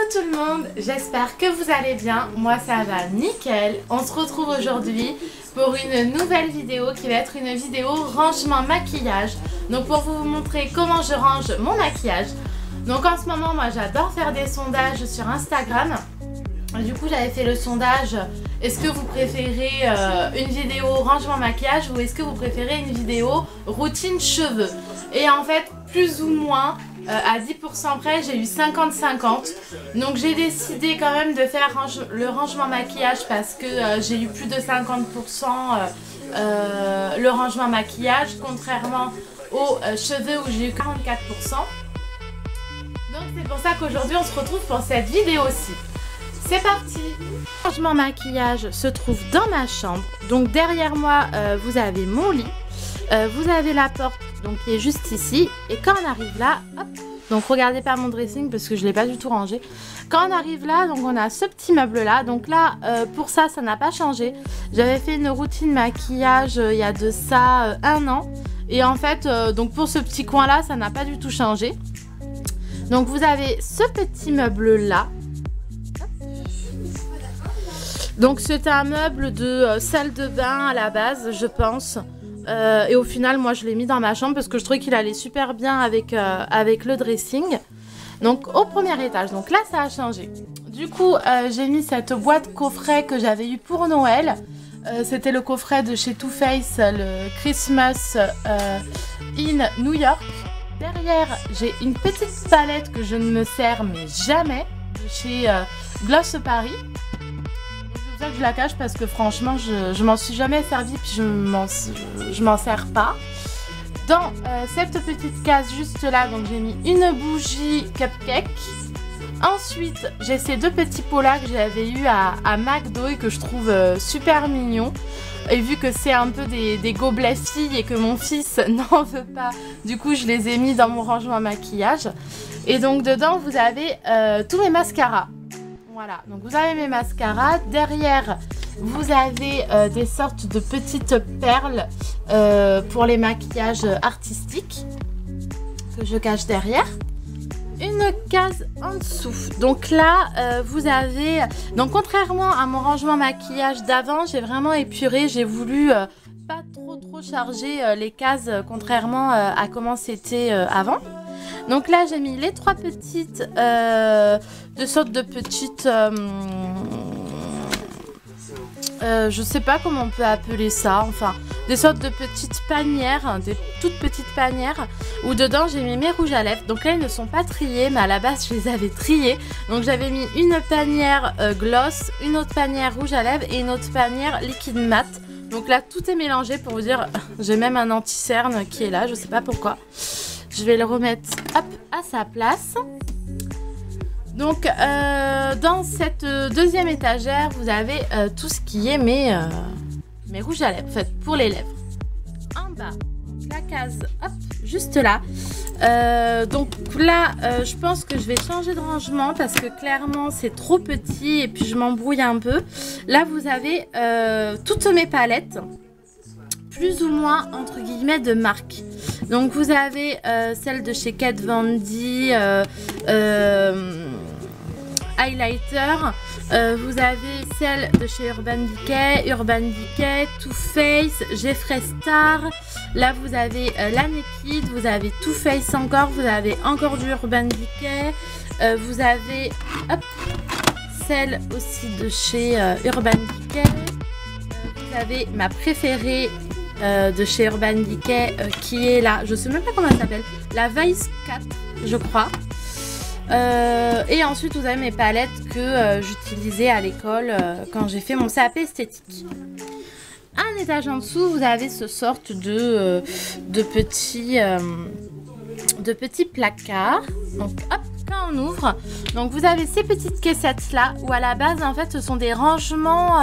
Coucou tout le monde, j'espère que vous allez bien, moi ça va nickel. On se retrouve aujourd'hui pour une nouvelle vidéo qui va être une vidéo rangement maquillage. Donc pour vous montrer comment je range mon maquillage. Donc en ce moment moi j'adore faire des sondages sur Instagram. Du coup j'avais fait le sondage, est-ce que vous préférez une vidéo rangement maquillage ou est-ce que vous préférez une vidéo routine cheveux. Et en fait plus ou moins à 10% près j'ai eu 50-50. Donc j'ai décidé quand même de faire le rangement maquillage parce que j'ai eu plus de 50% le rangement maquillage, contrairement aux cheveux où j'ai eu 44%. Donc c'est pour ça qu'aujourd'hui on se retrouve pour cette vidéo-ci. C'est parti! Le rangement maquillage se trouve dans ma chambre. Donc derrière moi vous avez mon lit. Vous avez la porte donc qui est juste ici. Et quand on arrive là, hop, donc regardez pas mon dressing parce que je l'ai pas du tout rangé. Quand on arrive là, donc on a ce petit meuble là. Donc là, pour ça n'a pas changé. J'avais fait une routine maquillage il y a de ça 1 an. Et en fait, donc pour ce petit coin là, ça n'a pas du tout changé. Donc vous avez ce petit meuble là. Donc c'est un meuble de salle de bain à la base, je pense. Et au final moi je l'ai mis dans ma chambre parce que je trouvais qu'il allait super bien avec, avec le dressing. Donc au premier étage, donc là ça a changé. Du coup j'ai mis cette boîte coffret que j'avais eu pour Noël. C'était le coffret de chez Too Faced, le Christmas in New York. Derrière j'ai une petite palette que je ne me sers mais jamais, de chez Gloss Paris. Que je la cache parce que franchement je m'en suis jamais servi puis je m'en sers pas. Dans cette petite case juste là, donc j'ai mis une bougie cupcake. Ensuite j'ai ces deux petits pots là que j'avais eu à McDo et que je trouve super mignon. Et vu que c'est un peu des gobelets filles et que mon fils n'en veut pas, du coup je les ai mis dans mon rangement maquillage. Et donc dedans vous avez tous mes mascaras. Voilà, donc vous avez mes mascaras. Derrière, vous avez des sortes de petites perles pour les maquillages artistiques que je cache derrière. Une case en dessous. Donc là, vous avez... Donc contrairement à mon rangement maquillage d'avant, j'ai vraiment épuré. J'ai voulu pas trop charger les cases, contrairement à comment c'était avant. Donc là j'ai mis les trois petites, de sortes de petites, je sais pas comment on peut appeler ça, enfin des sortes de petites panières, des toutes petites panières où dedans j'ai mis mes rouges à lèvres. Donc là ils ne sont pas triés mais à la base je les avais triés. Donc j'avais mis une panière gloss, une autre panière rouge à lèvres et une autre panière liquide mat. Donc là tout est mélangé pour vous dire, j'ai même un anti-cerne qui est là, je sais pas pourquoi. Je vais le remettre hop, à sa place. Donc dans cette deuxième étagère, vous avez tout ce qui est mes rouges à lèvres, en fait pour les lèvres. En bas, la case, hop, juste là. Donc là, je pense que je vais changer de rangement parce que clairement c'est trop petit et puis je m'embrouille un peu. Là, vous avez toutes mes palettes, plus ou moins entre guillemets de marque. Donc vous avez celle de chez Kat Von D, highlighter. Vous avez celle de chez Urban Decay, Too Faced, Jeffree Star. Là vous avez la Naked, vous avez Too Faced encore, vous avez encore du Urban Decay. Vous avez hop, celle aussi de chez Urban Decay. Vous avez ma préférée de chez Urban Decay qui est là, je sais même pas comment elle s'appelle, la Vice 4 je crois. Et ensuite vous avez mes palettes que j'utilisais à l'école quand j'ai fait mon CAP esthétique. Un étage en dessous vous avez ce sorte de petits placards. Donc hop, quand on ouvre, donc vous avez ces petites caissettes là où à la base en fait ce sont des rangements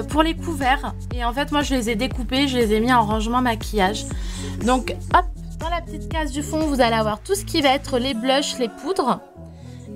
pour les couverts. Et en fait moi je les ai découpés, je les ai mis en rangement maquillage. Donc hop, dans la petite case du fond vous allez avoir tout ce qui va être les blushs, les poudres.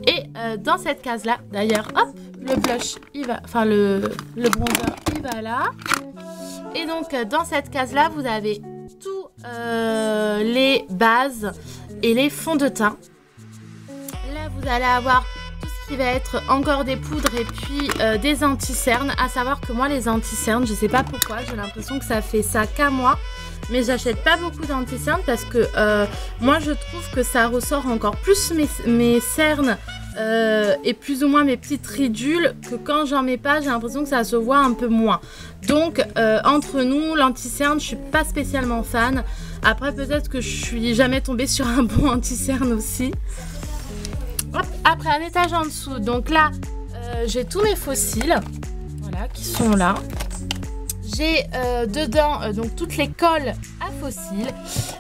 Et dans cette case là, d'ailleurs hop, le blush il va, enfin le bronzer il va là. Et donc dans cette case là vous avez tous les bases et les fonds de teint. La vous allez avoir tout ce qui va être encore des poudres et puis des anti-cernes. À savoir que moi, les anti-cernes, je sais pas pourquoi, j'ai l'impression que ça fait ça qu'à moi. Mais j'achète pas beaucoup d'anti-cernes parce que moi, je trouve que ça ressort encore plus mes cernes et plus ou moins mes petites ridules, que quand j'en mets pas, j'ai l'impression que ça se voit un peu moins. Donc, entre nous, l'anti-cerne, je suis pas spécialement fan. Après, peut-être que je suis jamais tombée sur un bon anti-cerne aussi. Hop, après, un étage en dessous. Donc là, j'ai tous mes fossiles, voilà, qui sont là. J'ai dedans donc toutes les colles à fossiles.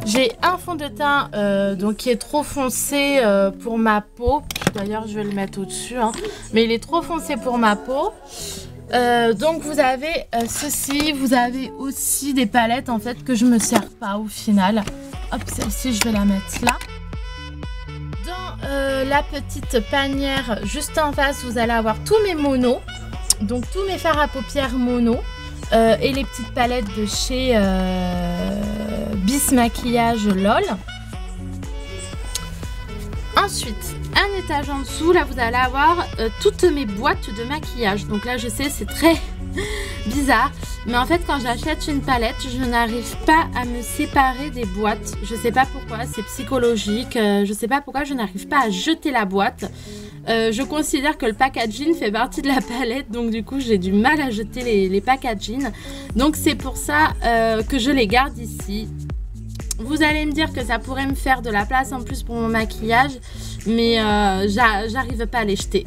J'ai un fond de teint donc qui est trop foncé pour ma peau. D'ailleurs, je vais le mettre au-dessus, hein. Mais il est trop foncé pour ma peau. Donc vous avez ceci. Vous avez aussi des palettes en fait que je me sers pas au final. Hop, celle-ci, je vais la mettre là. Dans la petite panière juste en face, vous allez avoir tous mes monos. Donc tous mes fards à paupières mono. Et les petites palettes de chez Bis Maquillage LOL. Ensuite, un étage en dessous, là vous allez avoir toutes mes boîtes de maquillage. Donc là je sais, c'est très bizarre, mais en fait quand j'achète une palette, je n'arrive pas à me séparer des boîtes. Je sais pas pourquoi, c'est psychologique. Je sais pas pourquoi je n'arrive pas à jeter la boîte. Je considère que le packaging fait partie de la palette, donc du coup j'ai du mal à jeter les packaging. Donc c'est pour ça que je les garde ici. Vous allez me dire que ça pourrait me faire de la place en plus pour mon maquillage, mais j'arrive pas à les jeter.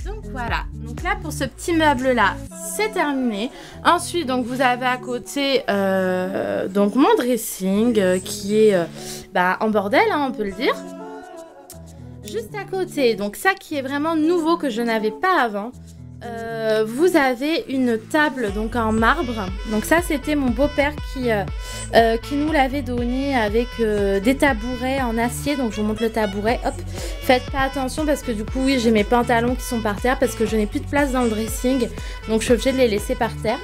Donc voilà, donc là pour ce petit meuble là, c'est terminé. Ensuite donc vous avez à côté donc mon dressing qui est en bordel, hein, on peut le dire. Juste à côté, donc ça qui est vraiment nouveau que je n'avais pas avant. Vous avez une table donc en marbre. Donc ça c'était mon beau-père qui nous l'avait donné avec des tabourets en acier. Donc je vous montre le tabouret. Hop, faites pas attention parce que du coup oui j'ai mes pantalons qui sont par terre parce que je n'ai plus de place dans le dressing. Donc je suis obligée de les laisser par terre.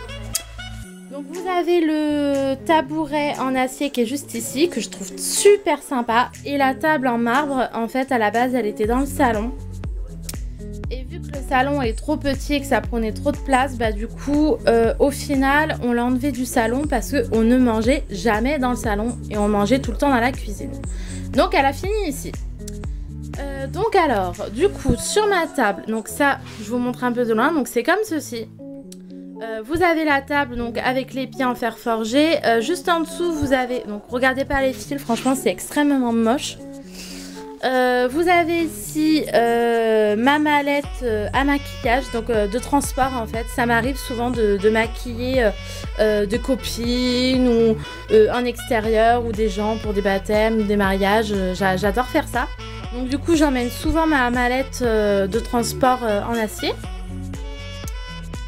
Donc vous avez le tabouret en acier qui est juste ici, que je trouve super sympa. Et la table en marbre, en fait à la base elle était dans le salon. Et vu que le salon est trop petit et que ça prenait trop de place, du coup, au final, on l'a enlevé du salon parce qu'on ne mangeait jamais dans le salon et on mangeait tout le temps dans la cuisine. Donc, elle a fini ici. Donc alors, du coup, sur ma table, donc ça, je vous montre un peu de loin, donc c'est comme ceci. Vous avez la table donc avec les pieds en fer forgé. Juste en dessous, vous avez, donc regardez pas les fils, franchement, c'est extrêmement moche. Vous avez ici ma mallette à maquillage, donc de transport en fait. Ça m'arrive souvent de maquiller de copines ou en extérieur ou des gens pour des baptêmes, des mariages. J'adore faire ça. Donc du coup j'emmène souvent ma mallette de transport en acier.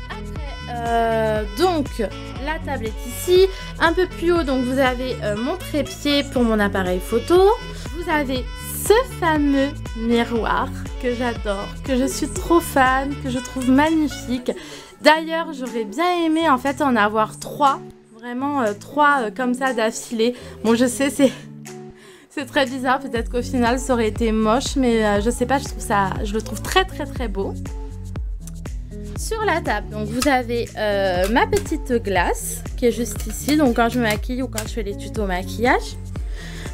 Après, donc la table est ici. Un peu plus haut, donc vous avez mon trépied pour mon appareil photo. Vous avez ce fameux miroir que j'adore, que je suis trop fan, que je trouve magnifique. D'ailleurs, j'aurais bien aimé en fait en avoir trois, vraiment trois comme ça d'affilée. Bon, je sais, c'est très bizarre, peut-être qu'au final ça aurait été moche, mais je sais pas, je le trouve très très très beau. Sur la table, donc vous avez ma petite glace qui est juste ici, donc quand je me maquille ou quand je fais les tutos maquillage.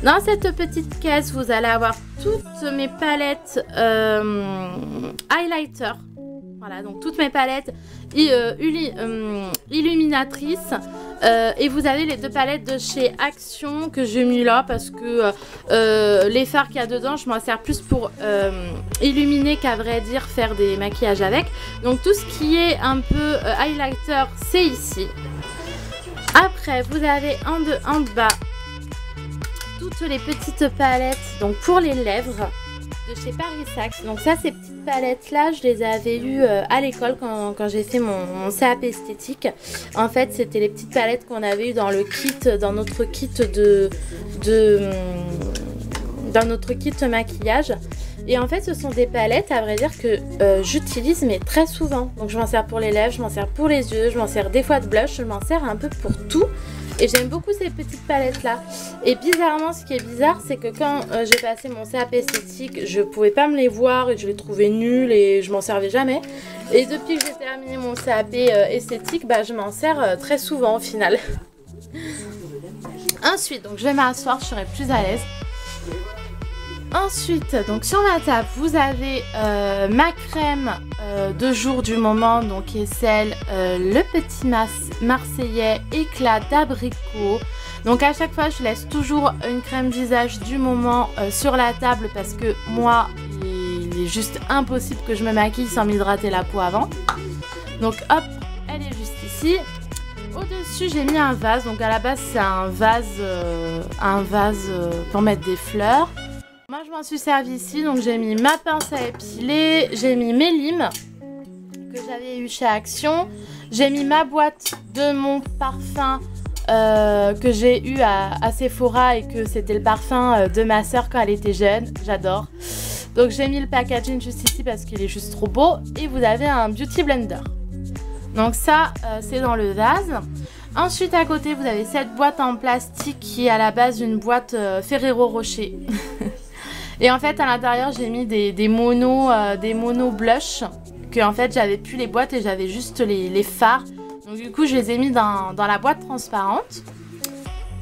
Dans cette petite caisse, vous allez avoir toutes mes palettes highlighter. Voilà, donc toutes mes palettes illuminatrices. Et vous avez les deux palettes de chez Action que j'ai mis là parce que les fards qu'il y a dedans, je m'en sers plus pour illuminer qu'à vrai dire faire des maquillages avec. Donc tout ce qui est un peu highlighter, c'est ici. Après, vous avez en bas toutes les petites palettes donc pour les lèvres de chez Paris Saxe. Donc ça, ces petites palettes là, je les avais eues à l'école quand j'ai fait mon CAP esthétique. En fait, c'était les petites palettes qu'on avait eues dans le kit, dans notre kit dans notre kit maquillage. Et en fait, ce sont des palettes, à vrai dire, que j'utilise mais très souvent. Donc je m'en sers pour les lèvres, je m'en sers pour les yeux, je m'en sers des fois de blush, je m'en sers un peu pour tout. Et j'aime beaucoup ces petites palettes là. Et bizarrement, ce qui est bizarre, c'est que quand j'ai passé mon CAP esthétique, je pouvais pas me les voir et je les trouvais nuls et je m'en servais jamais. Et depuis que j'ai terminé mon CAP esthétique, bah, je m'en sers très souvent au final. Ensuite, donc je vais m'asseoir, je serai plus à l'aise. Ensuite, donc sur ma table, vous avez ma crème de jour du moment, donc qui est celle le petit marseillais éclat d'abricot. Donc à chaque fois, je laisse toujours une crème visage du moment sur la table parce que moi, il est juste impossible que je me maquille sans m'hydrater la peau avant. Donc hop, elle est juste ici. Au-dessus, j'ai mis un vase. Donc à la base, c'est un vase pour mettre des fleurs. Moi, je m'en suis servi ici. Donc j'ai mis ma pince à épiler, j'ai mis mes limes que j'avais eu chez Action. J'ai mis ma boîte de mon parfum que j'ai eu à Sephora et que c'était le parfum de ma soeur quand elle était jeune. J'adore. Donc j'ai mis le packaging juste ici parce qu'il est juste trop beau. Et vous avez un beauty blender. Donc ça, c'est dans le vase. Ensuite, à côté, vous avez cette boîte en plastique qui est à la base une boîte Ferrero Rocher. Et en fait, à l'intérieur, j'ai mis des monos blush. Que en fait, j'avais plus les boîtes et j'avais juste les fards. Donc du coup, je les ai mis dans la boîte transparente.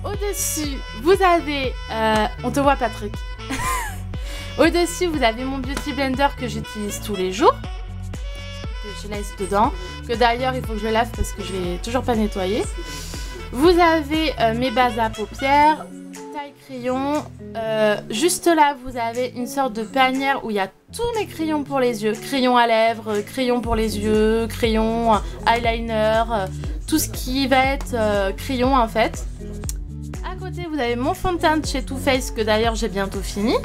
Au-dessus, vous avez... on te voit, Patrick. Au-dessus, vous avez mon beauty blender que j'utilise tous les jours. Que je laisse dedans. Que d'ailleurs, il faut que je le lave parce que je ne l'ai toujours pas nettoyé. Vous avez mes bases à paupières, taille crayon. Juste là, vous avez une sorte de panière où il y a tous mes crayons pour les yeux. Crayon à lèvres, crayon pour les yeux, crayon eyeliner, tout ce qui va être crayon en fait. À côté, vous avez mon fond de teint de chez Too Faced que d'ailleurs j'ai bientôt fini.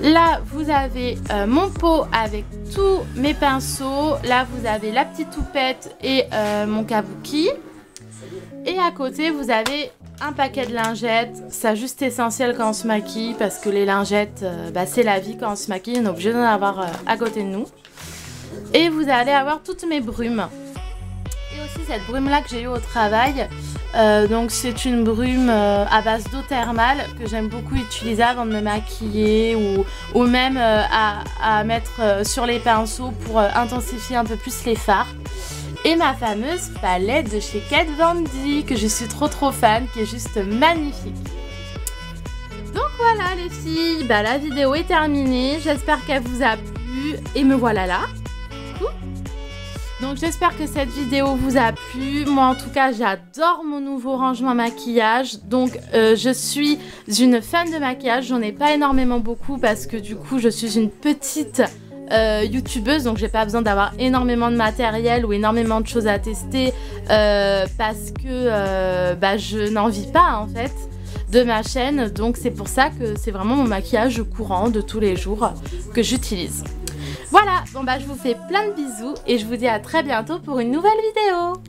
Là, vous avez mon pot avec tous mes pinceaux. Là, vous avez la petite toupette et mon kabuki. Et à côté, vous avez un paquet de lingettes. C'est juste essentiel quand on se maquille parce que les lingettes, c'est la vie quand on se maquille. On est obligé d'en avoir à côté de nous. Et vous allez avoir toutes mes brumes. Et aussi cette brume-là que j'ai eue au travail. Donc c'est une brume à base d'eau thermale que j'aime beaucoup utiliser avant de me maquiller ou même à mettre sur les pinceaux pour intensifier un peu plus les fards. Et ma fameuse palette de chez Kat Von D que je suis trop fan, qui est juste magnifique. Donc voilà les filles, la vidéo est terminée, j'espère qu'elle vous a plu et me voilà là. Donc j'espère que cette vidéo vous a plu. Moi en tout cas j'adore mon nouveau rangement maquillage. Donc je suis une fan de maquillage. J'en ai pas énormément beaucoup parce que du coup je suis une petite youtubeuse. Donc j'ai pas besoin d'avoir énormément de matériel ou énormément de choses à tester parce que je n'en vis pas en fait de ma chaîne. Donc c'est pour ça que c'est vraiment mon maquillage courant de tous les jours que j'utilise. Voilà, bon je vous fais plein de bisous et je vous dis à très bientôt pour une nouvelle vidéo.